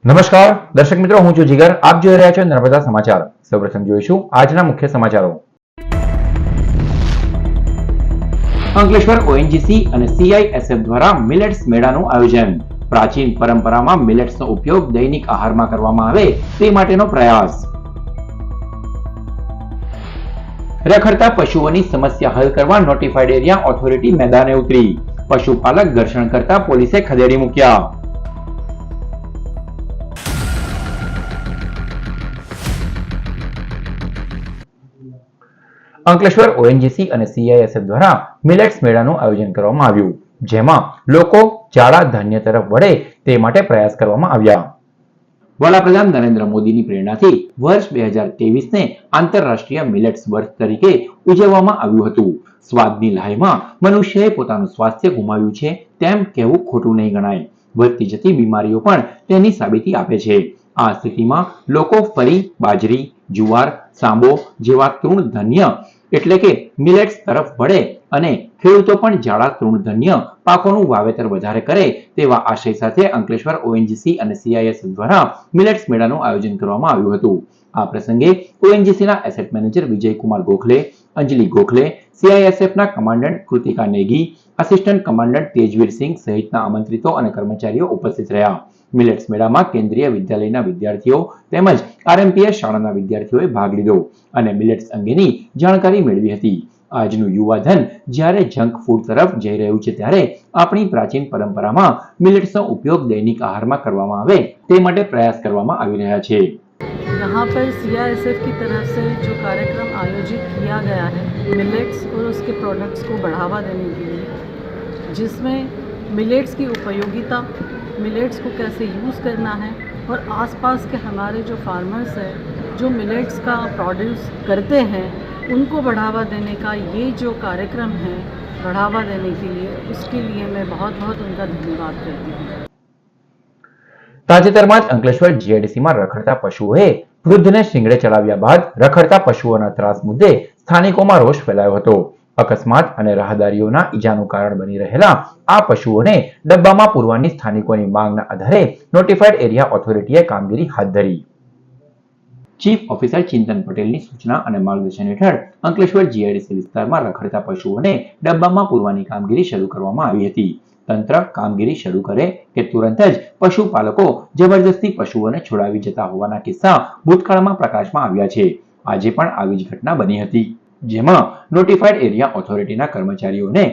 નમસ્કાર દર્શક મિત્રો, હું છું જીગર. આપ જોઈ રહ્યા છો નર્મદા સમાચાર. સૌપ્રથમ જોઈશું આજના મુખ્ય સમાચારો. અંકલેશ્વર ઓએનજીસી અને સીઆઈએસએફ દ્વારા મિલેટ્સ મેળાનું આયોજન. પ્રાચીન પરંપરામાં મિલેટ્સનો ઉપયોગ દૈનિક આહારમાં કરવામાં આવે તે માટેનો પ્રયાસ. રખડતા પશુઓની સમસ્યા હલ કરવા નોટિફાઈડ એરિયા ઓથોરિટી મેદાને ઉતરી. પશુપાલક ઘર્ષણ કરતા પોલીસે ખદેડી મૂક્યા. અંકલેશ્વર ઓએનજીસી અને સીઆઈએસએફ દ્વારા મિલેટ્સ મેળાનું આયોજન કરવામાં આવ્યું, જેમાં લોકો જાડા ધાન્ય તરફ વળે તે માટે પ્રયાસ કરવામાં આવ્યા. વડાપ્રધાન નરેન્દ્ર મોદીની પ્રેરણાથી વર્ષ 2023ને આંતરરાષ્ટ્રીય મિલેટ્સ વર્ષ તરીકે ઉજવવામાં આવ્યું હતું. સ્વાદની લહાઈમાં મનુષ્યએ પોતાનું સ્વાસ્થ્ય ગુમાવ્યું છે તેમ કહેવું ખોટું નહીં ગણાય. વધતી જતી બીમારીઓ પણ તેની સાબિતી આપે છે. આ સ્થિતિમાં લોકો ફરી બાજરી, જુવાર, સાંબો જેવા તૃણધાન્ય એટલે કે મિલેટ્સ તરફ વળે અને ખેડૂતો પણ જાડા તૃણધાન્ય પાકોનું વાવેતર વધારે કરે તેવા આશય સાથે અંકલેશ્વર ઓએનજીસી અને સીઆઈએસએફ દ્વારા મિલેટ્સ મેળાનું આયોજન કરવામાં આવ્યું હતું. આ પ્રસંગે ઓએનજીસીના એસેટ મેનેજર વિજયકુમાર ગોખલે, અંજલિ ગોખલે, સીઆઈએસએફના commandant Kritika Negi, assistant commandant Tejveer Singh સહિતના આમંત્રિતો અને કર્મચારીઓ ઉપસ્થિત રહ્યા. મિલેટ્સ મેળામાં કેન્દ્રીય વિદ્યાલયના વિદ્યાર્થીઓ તેમજ આરએમપીએસ શાળાના વિદ્યાર્થીઓએ ભાગ લીધો અને મિલેટ્સ અંગેની જાણકારી મેળવી હતી. આજનું યુવાધન જ્યારે જંક ફૂડ તરફ જઈ રહ્યું છે ત્યારે આપણી પ્રાચીન પરંપરામાં મિલેટ્સનો ઉપયોગ દૈનિક આહારમાં કરવામાં આવે તે માટે પ્રયાસ કરવામાં આવી રહ્યા છે. यहाँ पर सीआईएसएफ की तरफ से जो कार्यक्रम आयोजित किया गया है मिलेट्स और उसके प्रोडक्ट्स को बढ़ावा देने के लिए, जिसमें मिलेट्स की उपयोगिता, मिलेट्स को कैसे यूज़ करना है और आसपास के हमारे जो फार्मर्स हैं जो मिलेट्स का प्रोड्यूस करते हैं उनको बढ़ावा देने का ये जो कार्यक्रम है बढ़ावा देने के लिए, उसके लिए मैं बहुत बहुत उनका धन्यवाद करती हूँ. તાજેતરમાં જ અંકલેશ્વર જીઆઈડીસીમાં રખડતા પશુઓએ વૃદ્ધને શિંગડે ચડાવ્યા બાદ રખડતા પશુઓના ત્રાસ મુદ્દે સ્થાનિકોમાં રોષ ફેલાયો હતો. અકસ્માત અને રાહદારીઓના ઈજાનું કારણ બની રહેલા આ પશુઓને ડબ્બામાં પૂરવાની સ્થાનિકોની માંગના આધારે નોટિફાઈડ એરિયા ઓથોરિટીએ કામગીરી હાથ ધરી. ચીફ ઓફિસર ચિંતન પટેલની સૂચના અને માર્ગદર્શન હેઠળ અંકલેશ્વર જીઆઈડીસી વિસ્તારમાં રખડતા પશુઓને ડબ્બામાં પૂરવાની કામગીરી શરૂ કરવામાં આવી હતી. તંત્ર કામગીરી શરૂ કરે કે તુરંત જ પશુપાલકો જબરજસ્તી પશુઓને છોડાવી જતા હોવાના કિસ્સા ભૂતકાળમાં પ્રકાશમાં આવ્યા છે. આજે પણ આવી જ ઘટના બની હતી, જેમાં નોટિફાઈડ એરિયા ઓથોરિટીના કર્મચારીઓને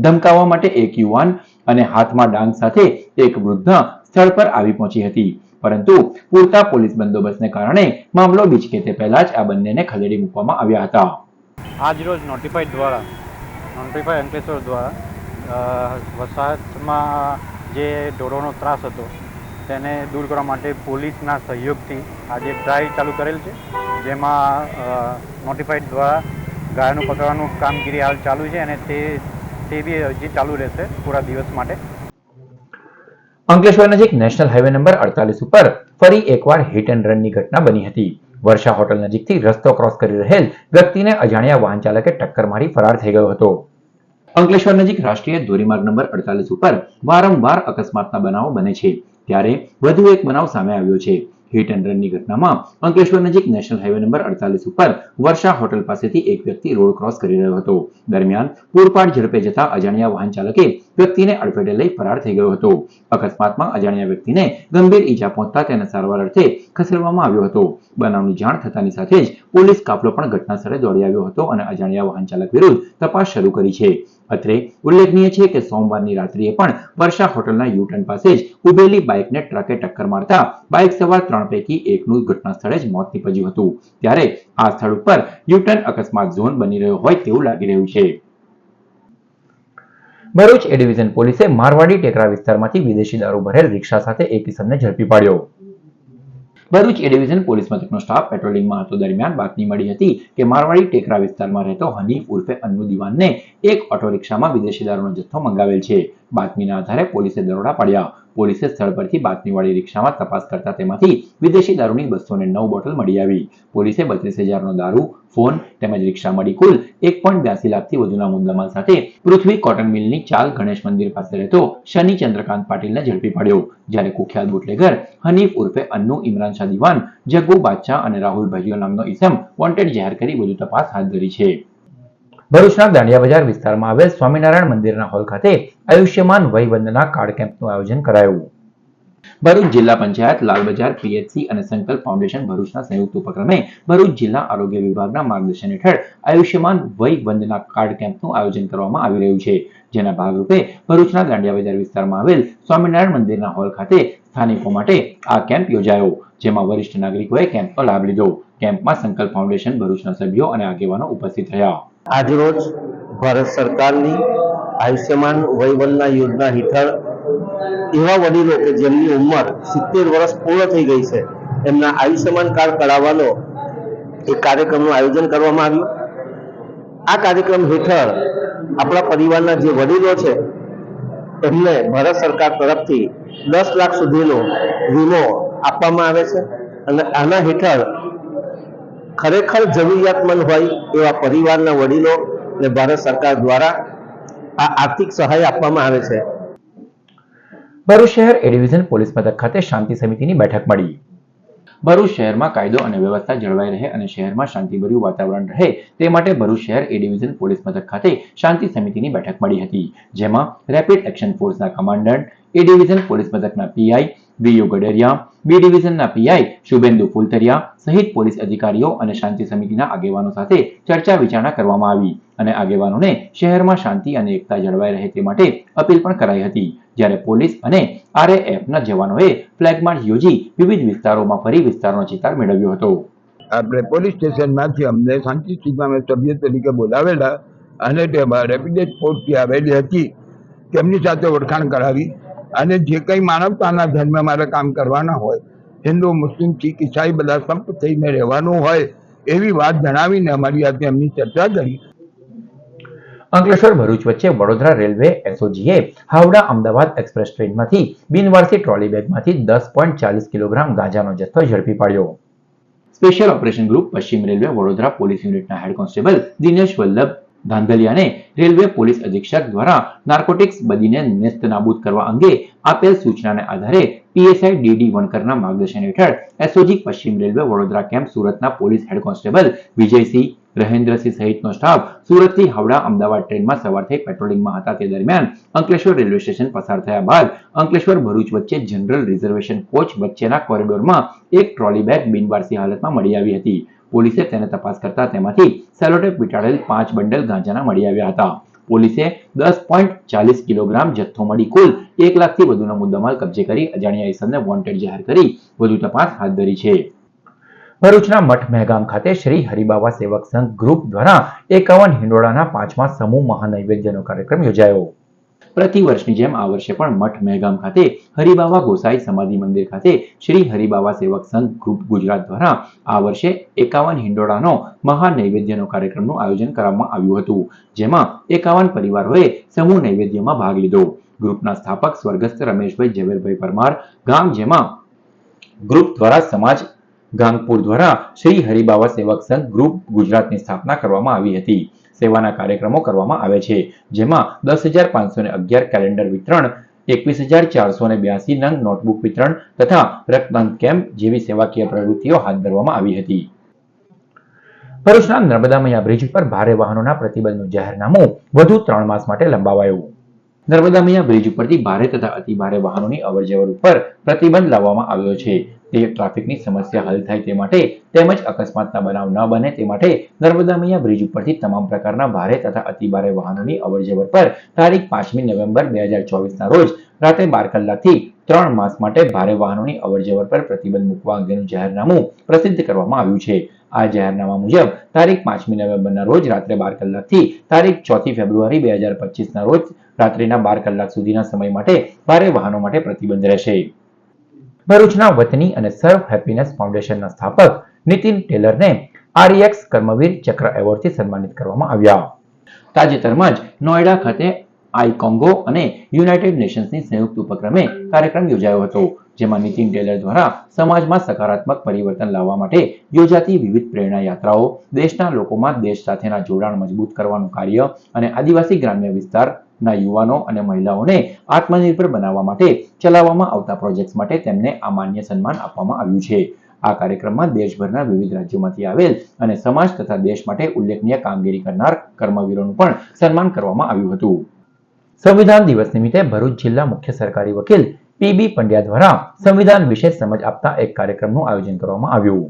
ધમકાવવા માટે એક યુવાન અને હાથમાં ડાંગ સાથે એક વૃદ્ધ સ્થળ પર આવી પહોંચી હતી, પરંતુ પૂરતા પોલીસ બંદોબસ્તને કારણે મામલો બીચકે તે પહેલા જ આ બંનેને ખદેડી મૂકવામાં આવ્યા હતા. આજરોજ નોટિફાઈડ અંકલેશ્વર દ્વારા વસાહતમાં જે ઢોરોનો ત્રાસ હતો તેને દૂર કરવા માટે પોલીસના સહયોગથી આજે ડ્રાઈવ ચાલુ કરેલ છે, જેમાં નોટિફાઈડ દ્વારા ગાયનું પકડવાનું કામગીરી હાલ ચાલુ છે અને તે બી હજી ચાલુ રહેશે પૂરા દિવસ માટે. અંકલેશ્વર નજીક નેશનલ હાઈવે નંબર 48 ઉપર ફરી એકવાર હિટ એન્ડ રનની ઘટના બની હતી. વર્ષા હોટલ નજીકથી રસ્તો ક્રોસ કરી રહેલ વ્યક્તિને અજાણ્યા વાહન ચાલકે ટક્કર મારી ફરાર થઈ ગયો હતો. અંકલેશ્વર નજીક રાષ્ટ્રીય ધોરીમાર્ગ નંબર 48 ઉપર વારંવાર અકસ્માતના બનાવો બને છે, ત્યારે વધુ એક બનાવ સામે આવ્યો છે. હિટ એન્ડ રનની ઘટનામાં અંકલેશ્વર નજીક નેશનલ હાઈવે નંબર 48 ઉપર વર્ષા હોટલ પાસેથી એક વ્યક્તિ રોડ ક્રોસ કરી રહ્યો હતો. દરમિયાન પૂરપાટ ઝડપે જતા અજાણ્યા વાહન ચાલકે વ્યક્તિને અડફેટે લઈ ફરાર થઈ ગયો હતો. અકસ્માતમાં અજાણ્યા વ્યક્તિને ગંભીર ઈજા પહોંચતા તેને સારવાર અર્થે ખસેડવામાં આવ્યો હતો. બનાવની જાણ થતાની સાથે જ પોલીસ કાફલો પણ ઘટના સ્થળે દોડી આવ્યો હતો અને અજાણ્યા વાહન ચાલક વિરુદ્ધ તપાસ શરૂ કરી છે. અત્રે ઉલ્લેખનીય છે કે સોમવારની રાત્રિએ પણ વર્ષા હોટલના યુટર્ન પાસે જ ઉભેલી બાઇકને ટ્રકે ટક્કર મારતા બાઇક સવાર 3 પૈકી એકનું ઘટના સ્થળે જ મોત નીપજ્યું હતું. ત્યારે આ સ્થળ ઉપર યુટર્ન અકસ્માત ઝોન બની રહ્યો હોય તેવું લાગી રહ્યું છે. ભરૂચ એ ડિવિઝન પોલીસે મારવાડી ટેકરા વિસ્તારમાંથી વિદેશી દારૂ ભરેલ રિક્ષા સાથે એક ઇસમને ઝડપી પાડ્યો. ભરૂચ એ ડિવિઝન પોલીસ મથકનો સ્ટાફ પેટ્રોલિંગમાં હતો દરમિયાન બાતમી મળી હતી કે મારવાડી ટેકરા વિસ્તારમાં રહેતો હનીફ ઉર્ફે અન્નુ દિવાનને એક ઓટો રિક્ષામાં વિદેશી દારૂનો જથ્થો મંગાવેલ છે. બાતમીના આધારે પોલીસે દરોડા પાડ્યા. પોલીસે સ્થળ પરથી બાતમીવાળી રિક્ષામાં તપાસ કરતા તેમાંથી વિદેશી દારૂની 209 બોટલ મળી આવી. પોલીસે 32,000નો દારૂ, ફોન તેમજ રિક્ષા મળી કુલ 1.82 લાખથી વધુના મુદ્દામાલ સાથે પૃથ્વી કોટન મિલની ચાલ ગણેશ મંદિર પાસે રહેતો શનિ ચંદ્રકાંત પાટીલને ઝડપી પાડ્યો. જ્યારે કુખ્યાત બુટલેગર હનીફ ઉર્ફે અન્નુ ઇમરાન શાહ દિવાન, જગ્ગુ બાદશાહ અને રાહુલ ભાઈઓ નામનો ઈસમ વોન્ટેડ જાહેર કરી વધુ તપાસ હાથ ધરી છે. ભરૂચના દાંડિયા બજાર વિસ્તારમાં આવેલ સ્વામિનારાયણ મંદિરના હોલ ખાતે આયુષ્યમાન વય વંદના કાર્ડ કેમ્પનું આયોજન કરાયું. ભરૂચ જિલ્લા પંચાયત, લાલ બજાર, પીએચસી અને સંકલ્પ ફાઉન્ડેશન ભરૂચના સંયુક્ત ઉપક્રમે ભરૂચ જિલ્લા આરોગ્ય વિભાગના માર્ગદર્શન હેઠળ આયુષ્યમાન વય વંદના કાર્ડ કેમ્પનું આયોજન કરવામાં આવી રહ્યું છે. જેના ભાગરૂપે ભરૂચના દાંડિયા બજાર વિસ્તારમાં આવેલ સ્વામિનારાયણ મંદિરના હોલ ખાતે સ્થાનિકો માટે આ કેમ્પ યોજાયો, જેમાં વરિષ્ઠ નાગરિકોએ કેમ્પનો લાભ લીધો. કેમ્પમાં સંકલ્પ ફાઉન્ડેશન ભરૂચના સભ્યો અને આગેવાનો ઉપસ્થિત રહ્યા. આજરોજ ભારત સરકારની આયુષ્યમાન વયવંદના યોજના હેઠળ એવા વડીલો કે જેમની ઉંમર 70 વર્ષ પૂર્ણ થઈ ગઈ છે, એમના આયુષ્યમાન કાર્ડ કઢાવવાનો એક કાર્યક્રમનું આયોજન કરવામાં આવ્યું. આ કાર્યક્રમ હેઠળ આપણા પરિવારના જે વડીલો છે એમને ભારત સરકાર તરફથી 10 લાખ સુધીનો વીમો આપવામાં આવે છે અને આના હેઠળ ખરેખર જરૂરિયાતમંદ હોય એવા પરિવારના વડીલો ને ભારત સરકાર દ્વારા આ આર્થિક સહાય આપવામાં આવે છે. ભરૂચ શહેર એ ડિવિઝન પોલીસ મથક ખાતે શાંતિ સમિતિની બેઠક મળી. ભરૂચ શહેરમાં કાયદો અને વ્યવસ્થા જળવાઈ રહે અને શહેરમાં શાંતિભર્યું વાતાવરણ રહે તે માટે ભરૂચ શહેર એ ડિવિઝન પોલીસ મથક ખાતે શાંતિ સમિતિની બેઠક મળી હતી, જેમાં રેપિડ એક્શન ફોર્સના કમાન્ડન્ટ, એ ડિવિઝન પોલીસ મથકના પીઆઈ વીયુ ગડેરિયા, બી ડિવિઝનના પીઆઈ શુભેન્દુ ફુલતરિયા સહિત પોલીસ અધિકારીઓ અને શાંતિ સમિતિના આગેવાનો સાથે ચર્ચા વિચારણા કરવામાં આવી અને આગેવાનોને શહેરમાં શાંતિ અને એકતા જળવાઈ રહે તે માટે અપીલ પણ કરાઈ હતી. જ્યારે પોલીસ અને આરએએફના જવાનોએ ફ્લેગ માર્ચ યોજી વિવિધ વિસ્તારોમાં ફરી વિસ્તારનો ચિતાર મેળવ્યો હતો. આપણે પોલીસ સ્ટેશનમાંથી અમને શાંતિ સીમામાં સભ્ય તરીકે બોલાવેલા અને તેમાં રેપિડ ફોર્સથી આવેલી હતી, તેમની સાથે ઓળખાણ કરાવી અને જે કંઈ માનવતાના ધર્મે મારે કામ કરવાના હોય, હિન્દુ, મુસ્લિમ, શીખ, ઈસાઈ બધા સંપ થઈને રહેવાનું હોય એવી વાત જણાવીને અમારી સાથે એમની ચર્ચા કરી. અંકલેશ્વર ભરૂચ વચ્ચે વડોદરા રેલવે એસઓજીએ હાવડા અમદાવાદ એક્સપ્રેસ ટ્રેનમાંથી બિનવારસી ટ્રોલી બેગમાંથી 10.40 કિલોગ્રામ ગાંજાનો જથ્થો ઝડપી પાડ્યો. સ્પેશિયલ ઓપરેશન ગ્રુપ પશ્ચિમ રેલવે વડોદરા પોલીસ યુનિટના હેડ કોન્સ્ટેબલ દિનેશ વલ્લભ ધાંધલિયાને રેલવે પોલીસ અધિક્ષક દ્વારા નાર્કોટિક્સ બદીને નેસ્તનાબૂદ કરવા અંગે આપેલ સૂચનાને આધારે પીએસઆઈ ડીડી વણકરના માર્ગદર્શન હેઠળ એસઓજી પશ્ચિમ રેલવે વડોદરા કેમ્પ સુરતના પોલીસ હેડ કોન્સ્ટેબલ વિજયસિંહ, રહેન્દ્રસિંહ સહિતનો સ્ટાફ સુરતથી હાવડા અમદાવાદ ટ્રેનમાં સવાર થઈ પેટ્રોલિંગમાં હતા તે દરમિયાન અંકલેશ્વર રેલવે સ્ટેશન પસાર થયા બાદ અંકલેશ્વર ભરૂચ વચ્ચે જનરલ રિઝર્વેશન કોચ વચ્ચેના કોરિડોરમાં એક ટ્રોલી બેગ બિનવારસી હાલતમાં મળી આવી હતી. પોલીસે તેને તપાસ કરતા તેમાંથી સેલોટેપ વીંટાળેલ 5 બંડલ ગાંજાના મળી આવ્યા હતા. પોલીસે 10.40 કિલોગ્રામ જથ્થો મળી કુલ 1 લાખથી વધુનો મુદ્દામાલ કબજે કરી અજાણ્યા ઈસમને વોન્ટેડ જાહેર કરી વધુ તપાસ હાથ ધરી છે. ભરૂચના મઠ મહેગામ ખાતે શ્રી હરિબાવા સેવક સંઘ ગ્રુપ દ્વારા 51 હિંડોળાના 5મા સમૂહ મહાનૈવેદ્યનો કાર્યક્રમ યોજાયો. પ્રતિ વર્ષની જેમ આ વર્ષે પણ મઠ મહેગામ ખાતે હરિબાવા ગોસાઈ સમાધિ મંદિર ખાતે શ્રી હરિબાવા સેવક સંઘ ગ્રુપ ગુજરાત દ્વારા આ વર્ષે 51 હિંડોળાનો મહાનૈવેદ્યનો કાર્યક્રમનું આયોજન કરવામાં આવ્યું હતું, જેમાં 51 પરિવારોએ સમૂહ નૈવેદ્યમાં ભાગ લીધો. ગ્રુપના સ્થાપક સ્વર્ગસ્થ રમેશભાઈ ઝવેરભાઈ પરમાર ગામ, જેમાં ગ્રુપ દ્વારા સમાજ ગાંગપુર દ્વારા શ્રી હરિબાવા સેવક સંઘ ગ્રુપ ગુજરાતની સ્થાપના કરવામાં આવી હતી. સેવાના કાર્યક્રમો કરવામાં આવે છે, જેમાં 10,511 કેલેન્ડર વિતરણ, 21,482 નંગ નોટબુક વિતરણ તથા રક્તદાન કેમ્પ જેવી સેવાકીય પ્રવૃત્તિઓ હાથ ધરવામાં આવી હતી. ભરૂચના નર્મદા મૈયા બ્રિજ પર ભારે વાહનોના પ્રતિબંધનું જાહેરનામું વધુ 3 માસ માટે લંબાવાયું. નર્મદા મૈયા બ્રિજ ઉપરથી ભારે તથા અતિ ભારે વાહનોની અવરજવર ઉપર પ્રતિબંધ લાવવામાં આવ્યો છે. તે ટ્રાફિકની સમસ્યા હલ થાય તે માટે તેમજ અકસ્માતના બનાવ ન બને તે માટે નર્મદા મૈયા બ્રિજ ઉપરથી તમામ પ્રકારના ભારે તથા અતિ ભારે વાહનોની અવરજવર પર તારીખ 5મી નવેમ્બર 2024ના રોજ રાત્રે 12 કલાકથી 3 માસ માટે ભારે વાહનોની અવરજવર પર પ્રતિબંધ મૂકવા અંગેનું જાહેરનામું પ્રસિદ્ધ કરવામાં આવ્યું છે. આ જાહેરનામા મુજબ તારીખ 5મી નવેમ્બરના રોજ રાત્રે 12 કલાકથી તારીખ 4મી ફેબ્રુઆરી 2025ના રોજ રાત્રિના 12 કલાક સુધીના સમય માટે ભારે વાહનો માટે પ્રતિબંધ રહેશે. ભરૂચના વતની અને સર્વ હેપીનેસ ફાઉન્ડેશનના સ્થાપક નીતિન ટેલરને આરઈએક્સ કર્મવીર ચક્ર એવોર્ડથી સન્માનિત કરવામાં આવ્યા. તાજેતરમાં જ નોઈડા ખાતે આઈ કોંગો અને યુનાઇટેડ નેશન્સની સંયુક્ત ઉપક્રમે કાર્યક્રમ યોજાયો હતો, જેમાં નીતિન ટેલર દ્વારા સમાજમાં સકારાત્મક પરિવર્તન લાવવા માટે યોજાતી વિવિધ પ્રેરણા યાત્રાઓ, દેશના લોકોમાં દેશ સાથેના જોડાણ મજબૂત કરવાનું કાર્ય અને આદિવાસી ગ્રામ્ય વિસ્તારના યુવાનો અને મહિલાઓને આત્મનિર્ભર બનાવવા માટે ચલાવવામાં આવતા પ્રોજેક્ટ્સ માટે તેમને આ માન્ય સન્માન આપવામાં આવ્યું છે. આ કાર્યક્રમમાં દેશભરના વિવિધ રાજ્યોમાંથી આવેલ અને સમાજ તથા દેશ માટે ઉલ્લેખનીય કામગીરી કરનાર કર્મવીરોનું પણ સન્માન કરવામાં આવ્યું હતું. સંવિધાન દિવસ નિમિત્તે ભરૂચ જિલ્લા મુખ્ય સરકારી વકીલ પીબી પંડ્યા દ્વારા સંવિધાન વિશે સમજ આપતા એક કાર્યક્રમનું આયોજન કરવામાં આવ્યું.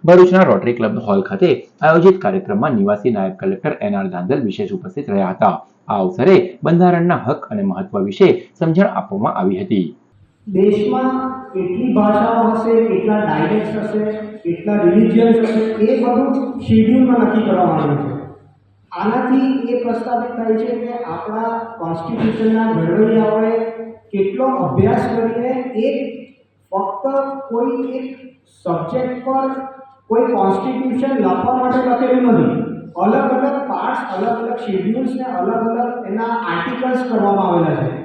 ભરૂચના રોટરી ક્લબ હોલ ખાતે આયોજિત કાર્યક્રમમાં નિવાસી નાયબ કલેક્ટર એનઆર ધાંધલ વિશેષ ઉપસ્થિત રહ્યા હતા. આ અવસરે બંધારણના હક અને મહત્વ વિશે સમજણ આપવામાં આવી હતી. દેશમાં કેટલી ભાષાઓ હશે, કેટલા ડાયલેક્ટ્સ હશે, કેટલા રિલિજન્સ હશે, એ બધું શેડ્યુલમાં નક્કી કરવામાં આવ્યું છે. આનાથી એ પ્રસ્તાવિત થાય છે કે આપણા કોન્સ્ટિટ્યુશનના ઘડવૈયાઓએ કેટલો અભ્યાસ કરીને ફક્ત કોઈ એક સબ્જેક્ટ પર કોઈ કોન્સ્ટિટ્યુશન લખવા માટે લખેલું નથી. અલગ અલગ પાર્ટ્સ, અલગ અલગ શેડ્યુલ્સ ને અલગ અલગ એના આર્ટિકલ્સ કરવામાં આવેલા છે.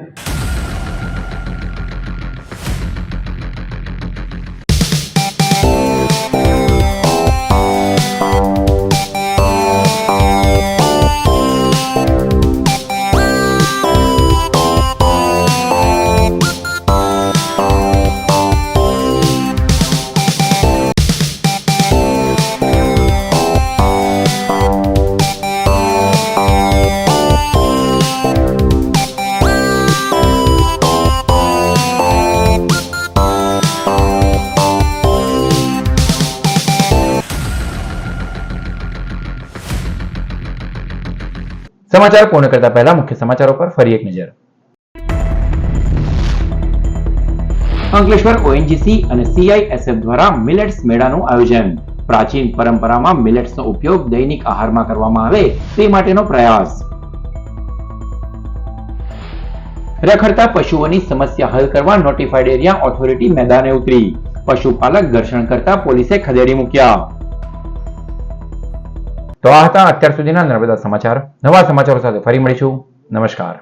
સમાચાર પૂર્ણ કરતા પહેલા મુખ્ય સમાચારો પર ફરી એક નજર. અંકલેશ્વર ઓએનજીસી અને સીઆઈએસએફ દ્વારા મિલેટ્સ મેળાનું આયોજન. પ્રાચીન પરંપરામાં મિલેટ્સનો ઉપયોગ દૈનિક આહારમાં કરવામાં આવે તે માટેનો પ્રયાસ. રખડતા પશુઓની સમસ્યા હલ કરવા નોટિફાઈડ એરિયા ઓથોરિટી મેદાને ઉતરી. પશુપાલક ઘર્ષણ કરતા પોલીસે ખદેડી મૂક્યા. તો આ હતા અત્યાર સુધીના નર્મદા સમાચાર. નવા સમાચારો સાથે ફરી મળીશું. નમસ્કાર.